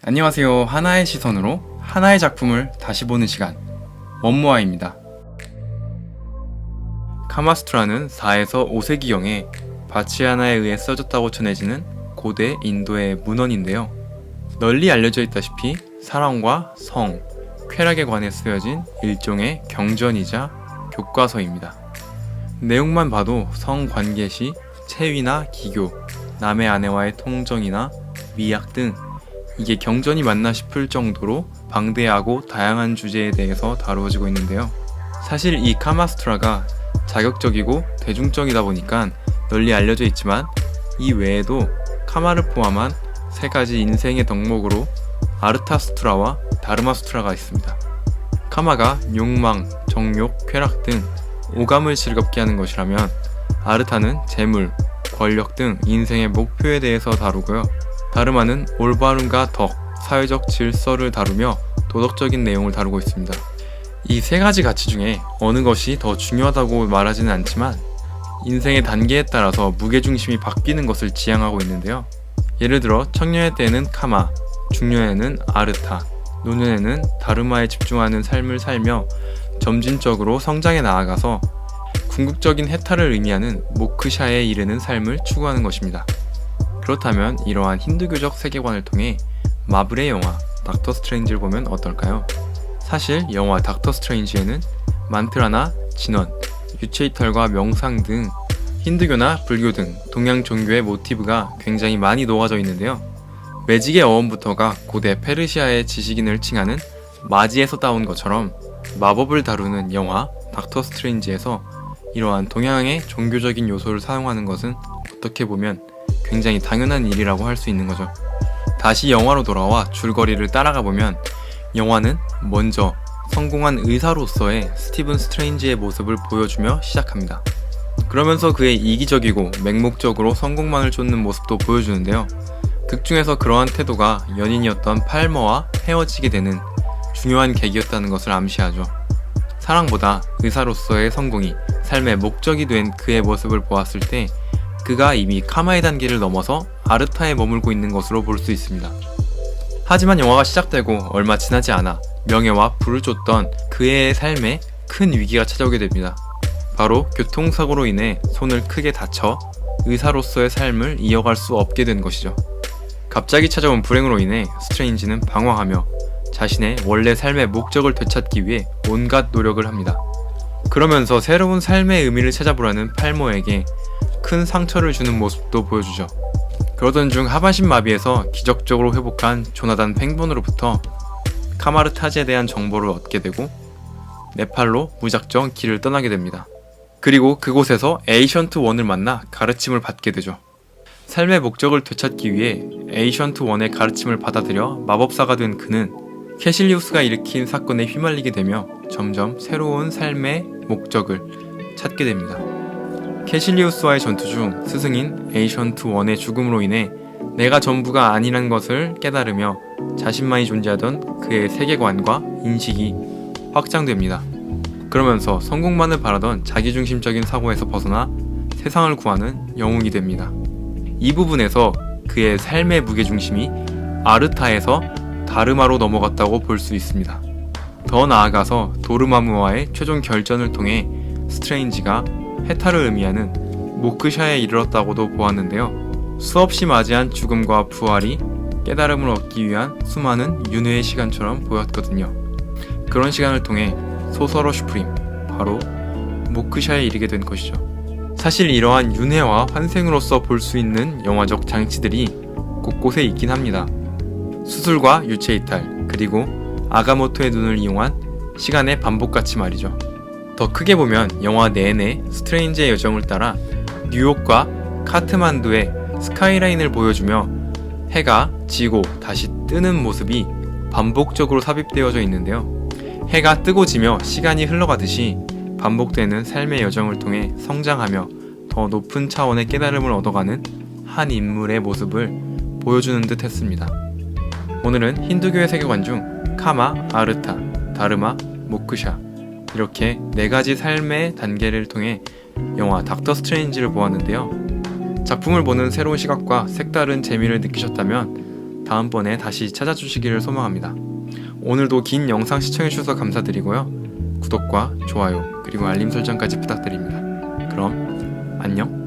안녕하세요. 하나의 시선으로 하나의 작품을 다시 보는 시간, 원모아입니다. 카마수트라는 4에서 5세기경에 바치아나에 의해 써졌다고 전해지는 고대 인도의 문헌인데요. 널리 알려져 있다시피 사랑과 성, 쾌락에 관해 쓰여진 일종의 경전이자 교과서입니다. 내용만 봐도 성관계 시 체위나 기교, 남의 아내와의 통정이나 미약 등 이게 경전이 맞나 싶을 정도로 방대하고 다양한 주제에 대해서 다루어지고 있는데요. 사실 이 카마수트라가 자극적이고 대중적이다 보니까 널리 알려져 있지만 이 외에도 카마를 포함한 3가지 인생의 덕목으로 아르타수트라와 다르마수트라가 있습니다. 카마가 욕망, 정욕, 쾌락 등 오감을 즐겁게 하는 것이라면 아르타는 재물, 권력 등 인생의 목표에 대해서 다루고요. 다르마는 올바름과 덕, 사회적 질서를 다루며 도덕적인 내용을 다루고 있습니다. 이 3가지 가치 중에 어느 것이 더 중요하다고 말하지는 않지만 인생의 단계에 따라서 무게중심이 바뀌는 것을 지향하고 있는데요. 예를 들어 청년의 때에는 카마, 중년에는 아르타, 노년에는 다르마에 집중하는 삶을 살며 점진적으로 성장해 나아가서 궁극적인 해탈을 의미하는 모크샤에 이르는 삶을 추구하는 것입니다. 그렇다면 이러한 힌두교적 세계관을 통해 마블의 영화 닥터 스트레인지를 보면 어떨까요? 사실 영화 닥터 스트레인지에는 만트라나 진원, 유체이탈과 명상 등 힌두교나 불교 등 동양 종교의 모티브가 굉장히 많이 녹아져 있는데요. 매직의 어원부터가 고대 페르시아의 지식인을 칭하는 마지에서 따온 것처럼 마법을 다루는 영화 닥터 스트레인지에서 이러한 동양의 종교적인 요소를 사용하는 것은 어떻게 보면 굉장히 당연한 일이라고 할 수 있는 거죠. 다시 영화로 돌아와 줄거리를 따라가 보면 영화는 먼저 성공한 의사로서의 스티븐 스트레인지의 모습을 보여주며 시작합니다. 그러면서 그의 이기적이고 맹목적으로 성공만을 쫓는 모습도 보여주는데요. 극 중에서 그러한 태도가 연인이었던 팔머와 헤어지게 되는 중요한 계기였다는 것을 암시하죠. 사랑보다 의사로서의 성공이 삶의 목적이 된 그의 모습을 보았을 때 그가 이미 카마의 단계를 넘어서 아르타에 머물고 있는 것으로 볼 수 있습니다. 하지만 영화가 시작되고 얼마 지나지 않아 명예와 부를 쫓던 그의 삶에 큰 위기가 찾아오게 됩니다. 바로 교통사고로 인해 손을 크게 다쳐 의사로서의 삶을 이어갈 수 없게 된 것이죠. 갑자기 찾아온 불행으로 인해 스트레인지는 방황하며 자신의 원래 삶의 목적을 되찾기 위해 온갖 노력을 합니다. 그러면서 새로운 삶의 의미를 찾아보려는 팔모에게 큰 상처를 주는 모습도 보여주죠. 그러던 중 하반신 마비에서 기적적으로 회복한 조나단 팽본으로부터 카마르타즈에 대한 정보를 얻게 되고 네팔로 무작정 길을 떠나게 됩니다. 그리고 그곳에서 에이션트 원을 만나 가르침을 받게 되죠. 삶의 목적을 되찾기 위해 에이션트 원의 가르침을 받아들여 마법사가 된 그는 캐실리우스가 일으킨 사건에 휘말리게 되며 점점 새로운 삶의 목적을 찾게 됩니다. 캐실리우스와의 전투 중 스승인 에이션트 원의 죽음으로 인해 내가 전부가 아니란 것을 깨달으며 자신만이 존재하던 그의 세계관과 인식이 확장됩니다. 그러면서 성공만을 바라던 자기중심적인 사고에서 벗어나 세상을 구하는 영웅이 됩니다. 이 부분에서 그의 삶의 무게중심이 아르타에서 다르마로 넘어갔다고 볼 수 있습니다. 더 나아가서 도르마무와의 최종 결전을 통해 스트레인지가 해탈을 의미하는 모크샤에 이르렀다고도 보았는데요. 수없이 맞이한 죽음과 부활이 깨달음을 얻기 위한 수많은 윤회의 시간처럼 보였거든요. 그런 시간을 통해 소서로 슈프림, 바로 모크샤에 이르게 된 것이죠. 사실 이러한 윤회와 환생으로서 볼 수 있는 영화적 장치들이 곳곳에 있긴 합니다. 수술과 유체 이탈, 그리고 아가모토의 눈을 이용한 시간의 반복같이 말이죠. 더 크게 보면 영화 내내 스트레인지의 여정을 따라 뉴욕과 카트만두의 스카이라인을 보여주며 해가 지고 다시 뜨는 모습이 반복적으로 삽입되어져 있는데요. 해가 뜨고 지며 시간이 흘러가듯이 반복되는 삶의 여정을 통해 성장하며 더 높은 차원의 깨달음을 얻어가는 한 인물의 모습을 보여주는 듯 했습니다. 오늘은 힌두교의 세계관 중 카마, 아르타, 다르마, 모크샤 이렇게 4가지 삶의 단계를 통해 영화 닥터 스트레인지를 보았는데요. 작품을 보는 새로운 시각과 색다른 재미를 느끼셨다면 다음번에 다시 찾아주시기를 소망합니다. 오늘도 긴 영상 시청해주셔서 감사드리고요. 구독과 좋아요 그리고 알림 설정까지 부탁드립니다. 그럼 안녕.